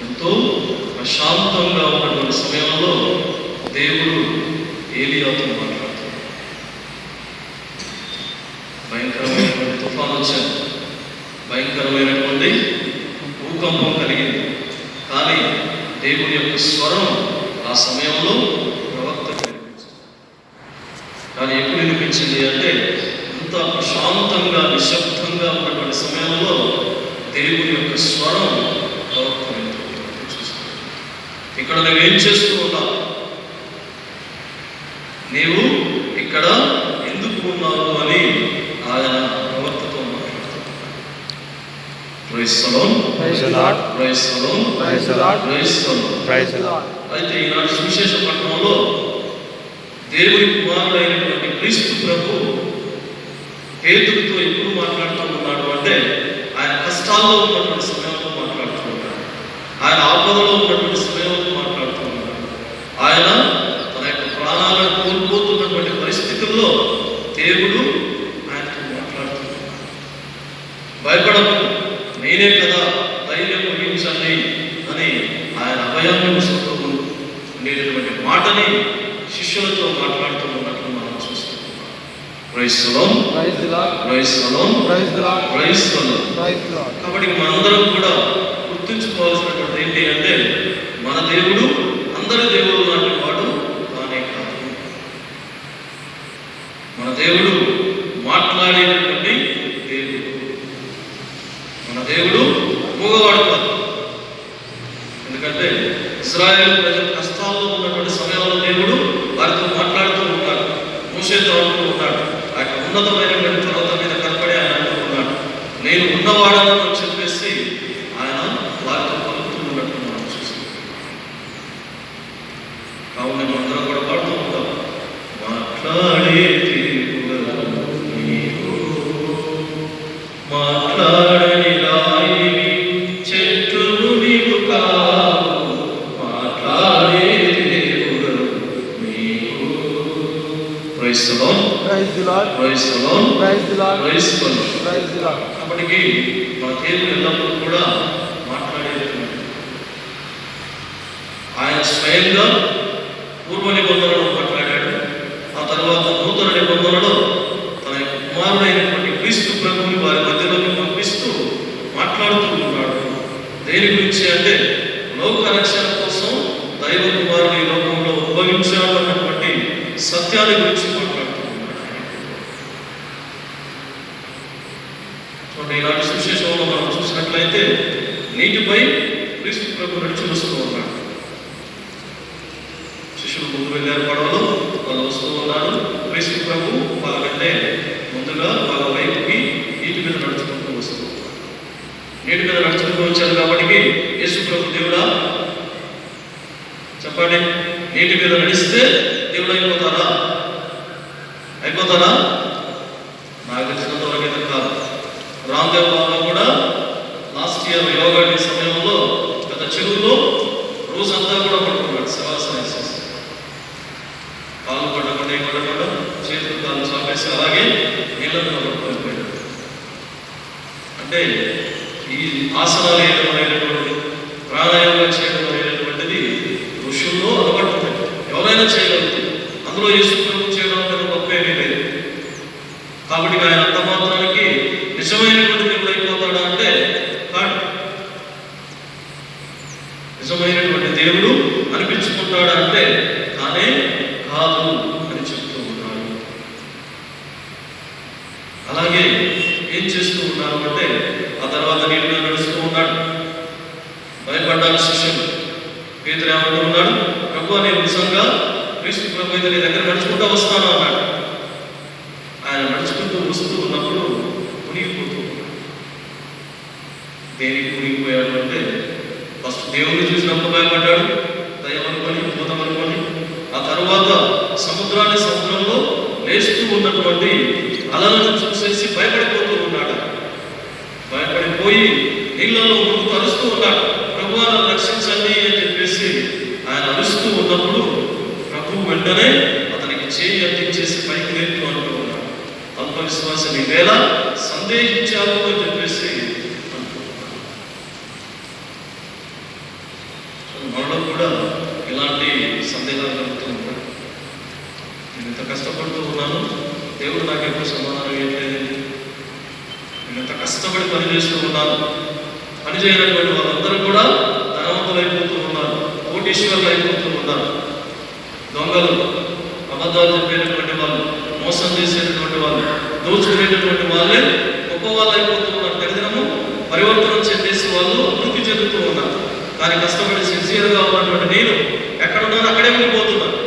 ఎంతో ప్రశాంతంగా ఉన్నటువంటి సమయంలో దేవుడు ఏలియాతో మాట్లాడుతాడు. భయంకరమైనటువంటి తుఫాను వచ్చింది, భయంకరమైనటువంటి భూకంపం కలిగింది. కానీ దేవుని యొక్క స్వరం ఆ సమయంలో ప్రవక్తకు వినిపించింది. కానీ ఎప్పుడు వినిపించింది అంటే ఇంత ప్రశాంతంగా నిశ్శబ్దంగా ఉన్నటువంటి సమయంలో దేవుని యొక్క స్వరం ప్రవక్త చూస్తాడు. ఇక్కడ నువ్వేం చేస్తూ ఉన్నావు, నీవు ఇక్కడ ఎందుకు ఉన్నావు అని ఆయన ప్రవక్తతో మాట్లాడుతాడు. Praise the lord, praise the lord, praise the lord, praise the lord, praise the lord. అయితే ఈనాడు సువిశేష పట్టణంలో దేవుని కుమారుడైనటువంటి క్రీస్తు ప్రభు పేతురుతో ఎప్పుడు మాట్లాడుతూ ఉన్నాడు అంటే ఆయన కష్టాల్లో ఉన్నటువంటి సమయంలో మాట్లాడుతూ ఉన్నాడు, ఆయన ఆపదలో ఉన్నటువంటి సమయంలో మాట్లాడుతూ ఉన్నాడు, ఆయన తన యొక్క ప్రాణాలను కోల్పోతున్నటువంటి పరిస్థితుల్లో దేవుడు ఆయనతో మాట్లాడుతున్నాడు. భయపడకు, నేనే కదా, ధైర్యం వహించండి అని ఆయన అభయాన్ని వస్తూ ఉండేటటువంటి మాటని శిష్యులతో మాట్లాడుతూ ఉన్నట్లు మనం చూస్తున్నాం. Praise the lord, praise the lord, praise the lord, praise the lord, praise the lord, praise the lord. కాబట్టి మనందరం కూడా గుర్తుంచుకోవాల్సినటువంటి ఏంటి అంటే మన దేవుడు అందరి దేవుడు లాంటి వాడు కానే కాదు. మన దేవుడు మాట్లాడేటటువంటి దేవుడు. మన దేవుడు మూగవాడు కాదు. ఎందుకంటే ఇశ్రాయేలు ప్రజల కష్టాల్లో ఉన్నటువంటి సమయంలో దేవుడు వారితో మాట్లాడుతూ ఉన్నాడు, మోషేతో అంటూ ఉన్నాడు, ఆ యొక్క ఉన్నతమైనటువంటి పర్వతం మీద కనపడి ఆయన అంటూ ఉన్నాడు, నేను ఉన్నవాడను అని చెప్పేసి ఆయన వారితో పలుకుతూ ఉన్నట్టు మనం చూస్తున్నాం. కావున మనందరం కూడా పాడుతూ ఉంటాం, మాట్లాడే మాట్లాడని రాయివి చెట్టును నీవు కావు, మాట్లాడే దేవుడు నీవు. Praise the lord, praise the lord, praise the lord, praise the lord, praise the lord, praise the lord. కాబట్టి మన దేవుడు ఎల్లప్పుడూ కూడా మాట్లాడేటువంటి ఆయన స్వయంగా పూర్వ నిబంధనలో మాట్లాడాడు. ఆ తర్వాత నూతన నిబంధనలో తన యొక్క కుమారుడైనటువంటి క్రీస్తు ప్రభువుని వారి మధ్యలోకి పంపిస్తూ మాట్లాడుతూ ఉన్నాడు. దేని గురించి అంటే లోక రక్షణ కోసం దైవ కుమారుడు ఈ లోకంలో ఉద్భవించాడు అన్నటువంటి సత్యాన్ని గురించి మాట్లాడుతూ ఉన్నాడు. చూడండి, ఈనాటి సువిశేషంలో మనం చూసినట్లయితే నీటిపై క్రీస్తు ప్రభు నడిచి వస్తూ ఉన్నాడు. శిష్యులు ముందు వెళ్ళారు పడవలో, వాళ్ళు వస్తూ ఉన్నారు. క్రీస్తు ప్రభు వాళ్ళకంటే ముందుగా వాళ్ళ వైపుకి నీటి మీద నడుచుకుంటూ వస్తూ ఉన్నారు. నీటి మీద నడుచుకుంటూ వచ్చారు కాబట్టి యేసు ప్రభు దేవుడా చెప్పండి, నీటి మీద నడిస్తే దేవుడు అయిపోతారా? అయిపోతారా? నాకు తెలిసినంత వరకైతే కాదు. రామ్దేవ్ బాబా కూడా లాస్ట్ ఇయర్ యోగా డే సమయంలో గత చెరువులో రోజంతా కూడా పడుకున్నాడు, శవాసన వేసేసి కాలు పడకుండా పడకుండా చేతులు కాలు చాపేసి అలాగే నీళ్ళలో పడిపోయాడు. అంటే ఈ ఆసనాలు వేయడం అనేటువంటిది, ప్రాణాయామం చేయడం అనేటువంటిది ఋషుల్లో అలవాటు, ఎవరైనా చేయగలుగుతుంది. అందులో యేసు ప్రభు చేయడం అనేది గొప్ప ఏమీ లేదు. కాబట్టి ఆయన అంత మాత్రానికి నిజమైనటువంటి దేవుడు అయిపోతాడా అంటే కాదు. నిజమైనటువంటి దేవుడు అనిపించుకుంటాడా అంటే కానే కాదు అని చెప్తూ ఉన్నాడు. అలాగే ఏం చేస్తూ ఉన్నారు అంటే ఆ తర్వాత నీటి మీద నడుస్తూ ఉన్నాడు. భయపడ్డారు శిష్యులు. పేతురు ఏమంటూ ఉన్నాడు, ప్రభు నేను నిజంగా క్రీస్తు ప్రభు అయితే నీ దగ్గర నడుచుకుంటూ వస్తాను అన్నాడు. ఆయన నడుచుకుంటూ వస్తూ ఉన్నప్పుడు మునిగిపోతూ ఉన్నాడు. దేనికి మునిగిపోయాడు అంటే ఫస్ట్ దేవుడిని చూసినప్పుడు భయపడ్డాడు, దయ్యం అనుకొని, భూతం అనుకొని. ఆ తర్వాత సముద్రంలో లేస్తూ ఉన్నటువంటి అలలను చూసేసి భయపడిపోతూ ఉన్నాడు. భయపడిపోయి నీళ్ళలో ముందుకు అరుస్తూ ఉన్నాడు, ప్రభువా నన్ను రక్షించండి అని చెప్పేసి ఆయన అరుస్తూ ఉన్నప్పుడు ప్రభు వెంటనే అతనికి చేయి అందించేసి పైకి లేపుతూ అంటూ ఉన్నాడు, అల్ప విశ్వాసం ఈవేళ సందేహించావు అని చెప్పేసి అంటూ ఉన్నాడు. మనలో కూడా ఇలాంటి సందేహాలు కలుగుతూ ఉంటాయి. నేను ఇంత కష్టపడుతూ ఉన్నాను, దేవుడు నాకు ఎప్పుడు సమాధానం ఇవ్వలేదు. నేను ఇంత కష్టపడి పనిచేస్తూ ఉన్నాను, పని చేయనటువంటి వాళ్ళందరూ కూడా ధనవంతులు అయిపోతూ ఉన్నారు, కోటీశ్వరులు అయిపోతూ ఉన్నారు. దొంగలు, అబద్ధాలు చెప్పేటటువంటి వాళ్ళు, మోసం చేసేటటువంటి వాళ్ళు, దోచుకునేటటువంటి వాళ్ళే గొప్ప వాళ్ళు అయిపోతూ ఉన్నారు. తల్లిదండ్రులు పరివర్తనం చెందేసి వాళ్ళు అభివృద్ధి చెందుతూ ఉన్నారు. కానీ కష్టపడి సిన్సియర్గా ఉన్నటువంటి నేను ఎక్కడున్నాను అక్కడే ఉండిపోతున్నాను,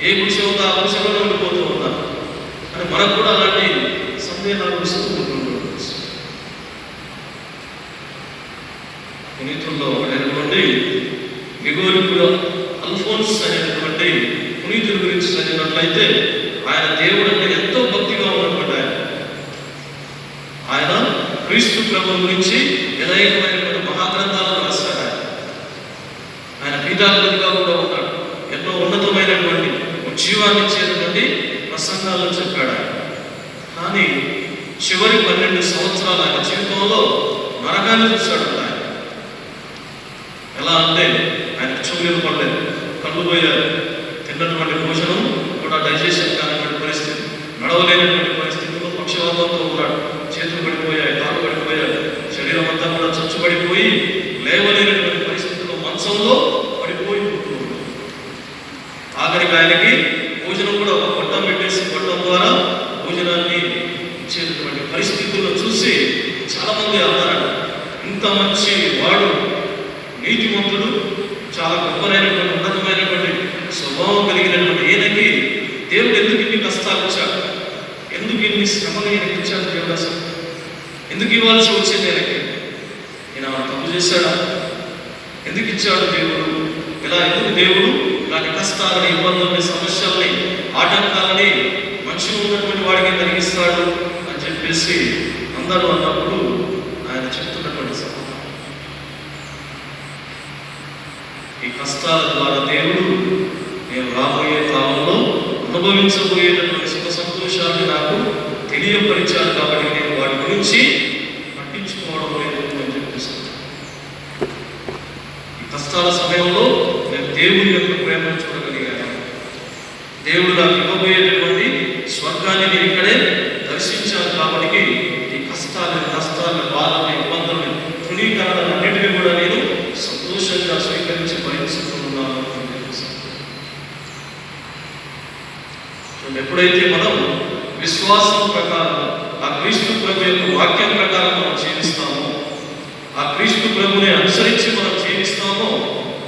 ఏ గుడిసె ఉందో ఆ గుడిసెలోనే ఉండిపోతూ ఉన్నాను అని మనకు కూడా అలాంటి సందేహాలు వస్తూ ఉంటుండవచ్చు. పునీతుల్లో ఒకటైనటువంటి గ్రెగోరీ అల్ఫోన్స్ అనేటువంటి పునీతుల గురించి చదివినట్లయితే ఆయన దేవుడు అంటే ఎంతో భక్తిగా ఉన్నటువంటి ఆయన క్రీస్తు ప్రభువు గురించి అనేకమైనటువంటి మహాగ్రంథాలను రాశాడు. ఆయన పీఠాధిపతిగా కూడా ఉన్నాడు. ఎన్నో ఉన్నతమైనటువంటి జీవాన్ని ఇచ్చేటటువంటి ప్రసంగాలను చెప్పాడు. కానీ చివరి 12 సంవత్సరాలు ఆయన జీవితంలో నరకాన్ని చూశాడు. ఆయన ఎలా అంటే ఆయన చెవులు పడలేదు, కళ్ళు పోయారు, తిన్నటువంటి భోజనం కూడా డైజెషన్ కానటువంటి పరిస్థితి, నడవలేనటువంటి పరిస్థితుల్లో పక్షవాతంతో ఉన్నాడు. చేతులు పడిపోయాయి, కాళ్ళు పడిపోయాయి, శరీరం అంతా కూడా చచ్చుబడిపోయి లేవలేనటువంటి పరిస్థితుల్లో మంచంలో పడిపోయి ఉంటున్నాడు. ఆఖరికి ఆయనకి భోజనం కూడా ఒక గొట్టం పెట్టేసి గొట్టం ద్వారా భోజనాన్ని ఇచ్చేటటువంటి పరిస్థితుల్లో చూసి చాలామంది అన్నారు, ఇంత మంచి వాడు, నీతిమంతుడు, చాలా గొప్పనైనటువంటి ఉన్నతమైనటువంటి స్వభావం కలిగినటువంటి ఈయనకి దేవుడు ఎందుకు ఇన్ని కష్టాలు ఇచ్చాడు, ఎందుకు ఇన్ని శ్రమలు ఈయనకి ఇచ్చాడు దేవుడు, అసలు ఎందుకు ఇవ్వాల్సి వచ్చింది ఆయనకి, ఈయన తప్పు చేశాడా, ఎందుకు ఇచ్చాడు దేవుడు, ఇలా ఎందుకు దేవుడు ఇలాంటి కష్టాలని, ఇబ్బందులని, సమస్యల్ని, ఆటంకాలని మంచిగా ఉన్నటువంటి వాడికి కలిగిస్తాడు అని చెప్పేసి అందరూ అన్నప్పుడు ఆయన చెప్తున్నటువంటి సమాధానం, ఈ కష్టాల ద్వారా దేవుడు నేను రాబోయే కాలంలో అనుభవించబోయేటటువంటి సుఖ సంతోషాన్ని నాకు తెలియపరిచాడు, కాబట్టి నేను వాటి గురించి పట్టించుకోవడం లేదు అని చెప్పేసి ఈ కష్టాల సమయంలో నేను దేవుడి యొక్క ప్రేమను చూడగలిగాను. దేవుడు నాకు ఇవ్వబోయేటటువంటి స్వర్గాన్ని నేను ఇక్కడే దర్శించాను. కాబట్టి ఈ కష్టాలను, నష్టాలను, బాధలను, ఇబ్బందులను, తృణీకరణలను అన్నిటినీ కూడా నేను సంతోషంగా స్వీకరించి భరించుకుంటున్నాను అని చెప్పేసి. ఎప్పుడైతే మనం విశ్వాసం ప్రకారం ఆ క్రీస్తు ప్రభు యొక్క వాక్యం ప్రకారం మనం జీవిస్తామో, ఆ క్రీస్తు ప్రభుని అనుసరించి మనం జీవిస్తామో,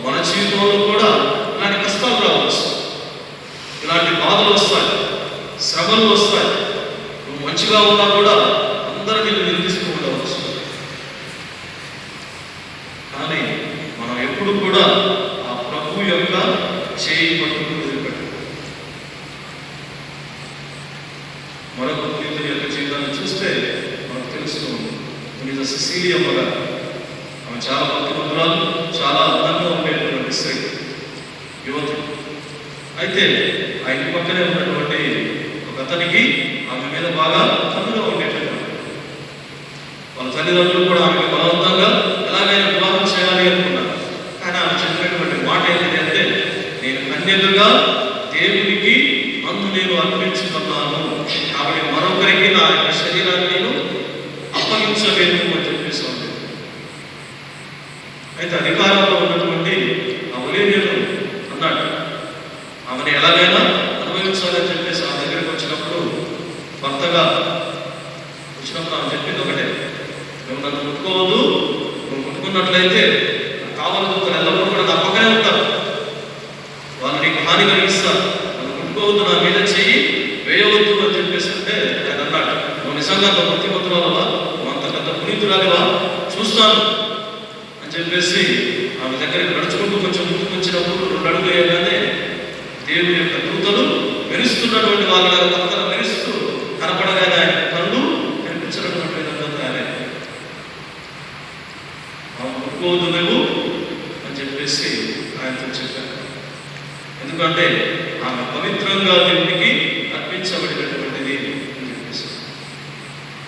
మన జీవితంలో కూడా ఇలాంటి కష్టాలు రావచ్చు, ఇలాంటి బాధలు వస్తాయి, శ్రమలు వస్తాయి. నువ్వు మంచిగా ఉన్నా కూడా అందరూ నిన్ను నిందిస్తూ ఉండవచ్చు. కానీ మనం ఎప్పుడు కూడా ఆ ప్రభు యొక్క చేయి పట్టుకుని వదిలిపెట్టాలి. మరొక పునీతుల యొక్క జీవితాన్ని చూస్తే మనకు తెలుస్తుంది. పునీత సిసిలియమ్మ గారు, ఆమె చాలా భక్తిమంతురాలు, చాలా అందంగా ఉండేటువంటి స్త్రీ, యువతి. అయితే ఆ ఇంటి పక్కనే ఉన్నటువంటి ఒక అతనికి ఆమె మీద బాగా కన్నుగా ఉండేటటువంటి వాళ్ళ తల్లిదండ్రులు కూడా ఆమెకు బలవంతంగా ఎలాగైనా వివాహం చేయాలి అనుకున్నారు. కానీ ఆమె చెప్పినటువంటి మాట ఏంటి అంటే, నేను కన్యకగా దేవునికి అందు నేను అర్పించుకున్నాను, కాబట్టి మరొకరికి నా యొక్క శరీరాన్ని నేను అప్పగించలేను అని చెప్పేసి ఉంది. అయితే అధికారంలో ఉన్నటువంటి ఆ ఒలేరియను అన్నాడు, ఆమెను ఎలాగైనా అనుభవించాలని చెప్పేసి ఆ దగ్గరికి వచ్చినప్పుడు, భర్తగా వచ్చినప్పుడు ఆమె చెప్పింది ఒకటే, నువ్వు నన్ను ముట్టుకోవద్దు, నువ్వు ముట్టుకున్నట్లయితే కావాలి దూతలు ఎల్లప్పుడూ కూడా నా పక్కనే ఉంటారు, వాళ్ళు నీకు హాని కలిగిస్తారు, నన్ను ముట్టుకోవద్దు, నా మీద చెయ్యి వేయవద్దు అని చెప్పేసి అంటే ఆయన అన్నాడు, నువ్వు నిజంగా అంత భక్తిమంతురాలవా, నువ్వు అంత పెద్ద పునీతురాలివా, చూస్తాను అని చెప్పేసి ఆమె దగ్గరికి నడుచుకుంటూ కొంచెం ముందుకు వచ్చినప్పుడు 2 అడుగులు వేయగానే దేవుని యొక్క దూతలు మెరుస్తున్నటువంటి వాళ్ళ పక్కన మెరుస్తూ కనపడగానే ఆయన కళ్ళు కనిపించినటువంటి విధంగా తయారైంది. ఆమె ముట్టుకోవద్దు నువ్వు అని చెప్పేసి ఆయనతో చెప్పారు. ఎందుకంటే ఆమె పవిత్రంగా దేవునికి అర్పించబడినటువంటిది అని చెప్పేసి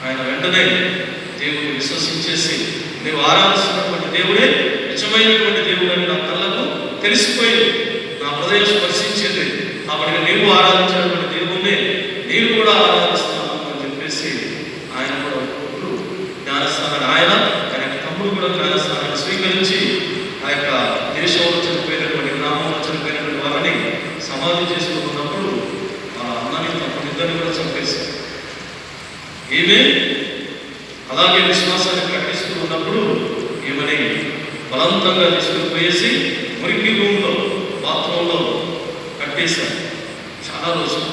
ఆయన వెంటనే దేవుని విశ్వసించేసి, నువ్వు ఆరాధిస్తున్నటువంటి దేవుడే నిజమైనటువంటి దేవుడు అని నా కళ్ళకు తెలిసిపోయి నా హృదయం స్పర్శించింది, కాబట్టి నీవు ఆరాధించినటువంటి దేవుణ్ణి నీవు కూడా ఆరాధిస్తాను అని చెప్పేసి ఆయన కూడా ఇప్పుడు జ్ఞానస్థానాన్ని ఆయన తమ్ముడు కూడా జ్ఞానస్థానాన్ని స్వీకరించి ఆ యొక్క దేశంలో చనిపోయినటువంటి గ్రామంలో చనిపోయినటువంటి వాళ్ళని సమాధి చేసుకున్నప్పుడు ఆ అన్నని తమ్ముడు ఇద్దరిని కూడా చంపేశారు. ఈమె అలాగే విశ్వాసాన్ని ప్రకటిస్తూ ఉన్నప్పుడు ఈమెని బలవంతంగా తీసుకుపోయేసి మురికి రూమ్లో బాత్రూంలో కట్టేశారు చాలా రోజులు.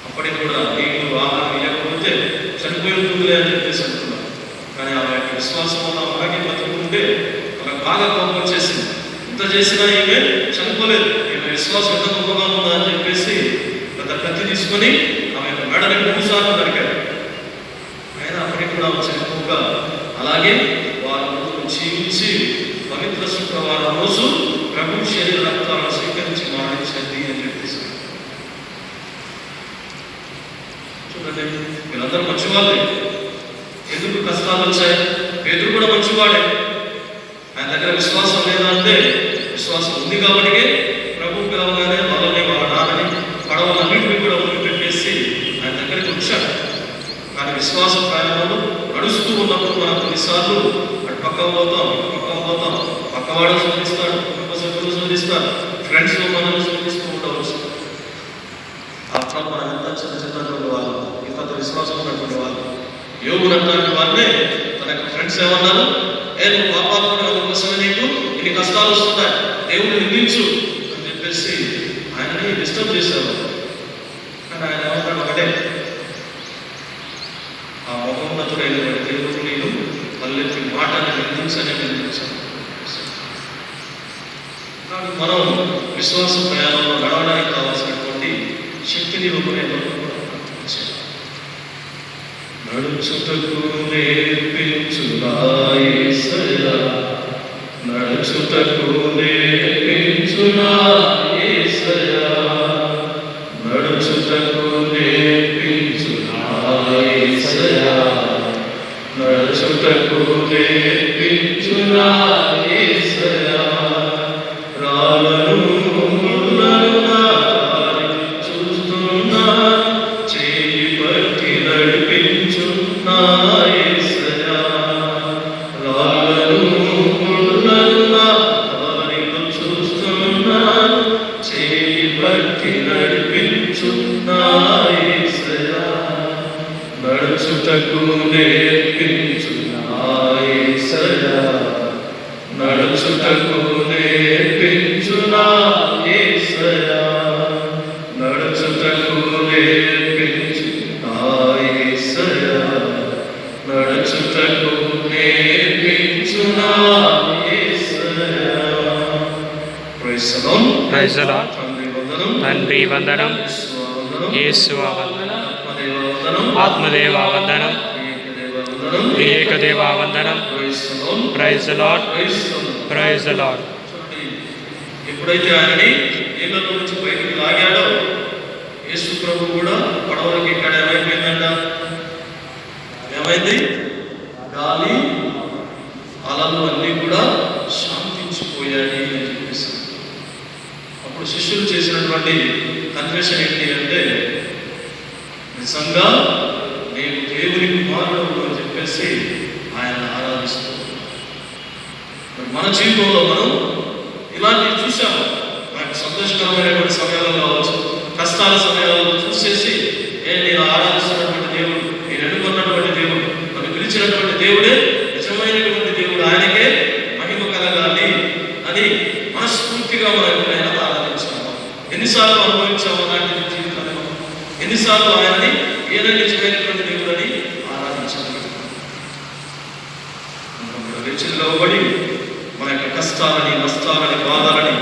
అప్పటికి కూడా నీళ్ళు ఆహారం లేకపోతే చనిపోయి ఉంటుందిలే అని చెప్పేసి అంటున్నారు. కానీ ఆమె యొక్క విశ్వాసం వల్ల అలాగే బతుకుంటే మనకు బాగా కోపం వచ్చేసింది. ఇంత చేసినా ఈమె చనిపోలేదు, ఈమె విశ్వాసం ఎంత గొప్పగా ఉందా అని చెప్పేసి పెద్ద కత్తి తీసుకొని ఆమె యొక్క మెడని 3 సార్లు నరికారు. ఆయన అప్పటికి కూడా చనిపోగా అలాగే వారి రోజులు జీవించి పవిత్ర శుక్రవారం రోజు ప్రభు శరీర రక్తాలను స్వీకరించి మరణించింది అని చెప్పేసి. చూడండి, వీళ్ళందరూ మంచివాళ్ళే. ఎందుకు కష్టాలు వచ్చాయి? పేతురు కూడా మంచివాడే. ఆయన దగ్గర విశ్వాసం లేదా అంటే విశ్వాసం ఉంది కాబట్టి ప్రభు పిలవగానే వాళ్ళని వాళ్ళ నాన్నని పడవలన్నింటినీ కూడా వదిలిపెట్టేసి ఆయన దగ్గరికి వచ్చాడు. కానీ విశ్వాస ప్రయాణంలో నడుస్తూ ఉన్నప్పుడు మనం కొన్నిసార్లు అటు పక్క పోతాం, పక్కవాడు శోధిస్తాడు, కుటుంబ సభ్యులు శోధిస్తారు, ఫ్రెండ్స్ మనల్ని శోధిస్తూ ఉండవచ్చు. అప్పుడు మనం ఎంత చిన్నటువంటి వాళ్ళు, ఇంత విశ్వాసం ఉన్నటువంటి వాళ్ళు. యోగు అన్నటువంటి వాళ్ళే తన యొక్క ఫ్రెండ్స్ ఏమన్నారు, నువ్వు పాపాత్ముడు అందుకోసమే నీకు ఇన్ని కష్టాలు వస్తున్నాయి, దేవుడు నిందించు అని చెప్పేసి ఆయనని డిస్టర్బ్ చేశారు. కానీ ఆయన ఏమన్నాడు, ఒకటే, ఆ మహోన్నతుడైనటువంటి దేవుడు నేను పల్లెత్తి మాటని నిందించని నిందించాను. కానీ మనం విశ్వాస ప్రయాణంలో నడవడానికి కావాల్సినటువంటి శక్తిని నడుచుటకు నేర్పించునా యేసయ్యా, నడుచుటకు నేర్పించునా యేసయ్యా, నడుచుటకు నేర్పించునా యేసయ్యా, నడుచుటకు నేర్పించునా యేసయ్యా, రాళ్ళను ముళ్ళను నా దారి చూస్తున్నా, చేయి పట్టి నడిపించునా యేసయ్యా, రాళ్ళను ముళ్ళను నా దారిలో చూస్తున్నా, చేయి పట్టి నడిపించునా యేసయ్యా, నడుచుటకు నేర్పించునా యేసయ్యా, నడుచుటకు నేర్పించునా యేసయ్యా, నడుచుటకు నేర్పించునా యేసయ్యా, నడుచుటకు నేర్పించునా యేసయ్యా. Praise the lord. Praise the lord. తండ్రి వందనం, యేసువా వందనం, ఆత్మదేవా వందనం, ఏకదేవా వందనం. Praise the lord. Praise the lord. ఎప్పుడైతే ఆయనని నీళ్ళలో నుంచి బయటికి లాగాడో యేసు ప్రభు కూడా పడవలకి ఇక్కడ ఏమైపోయిందంట, ఏమైంది, గాలి అలలు అన్నీ కూడా శాంతించిపోయాయి అని చెప్పేసి. అప్పుడు శిష్యులు చేసినటువంటి కన్ఫెషన్ ఏంటి అంటే, నిజంగా నేను దేవుని కుమారుడు అని చెప్పేసి ఆయన ఆరాధిస్తూ. మన జీవితంలో మనం ఇలాంటివి చూసాము. నాకు సంతోషకరమైనటువంటి సమయాల్లో కావచ్చు, కష్టాల సమయాల్లో చూసేసి నేను ఆరాధిస్తున్నటువంటి దేవుడు, నేను ఎన్నుకున్నటువంటి దేవుడు, నన్ను పిలిచినటువంటి దేవుడే నిజమైనటువంటి దేవుడు, ఆయనకే మహిమ కలగాలి అని మనస్ఫూర్తిగా మనం ఎప్పుడైనా ఆరాధించాము. ఎన్నిసార్లు అనుభవించాము అలాంటి జీవితాన్ని, ఎన్నిసార్లు ఆయనని ఈయన నిజమైనటువంటి దేవుడని ఆరాధించాలి. మనం వెచ్చిలోబడి మన యొక్క కష్టాలని, నష్టాలని, బాధలని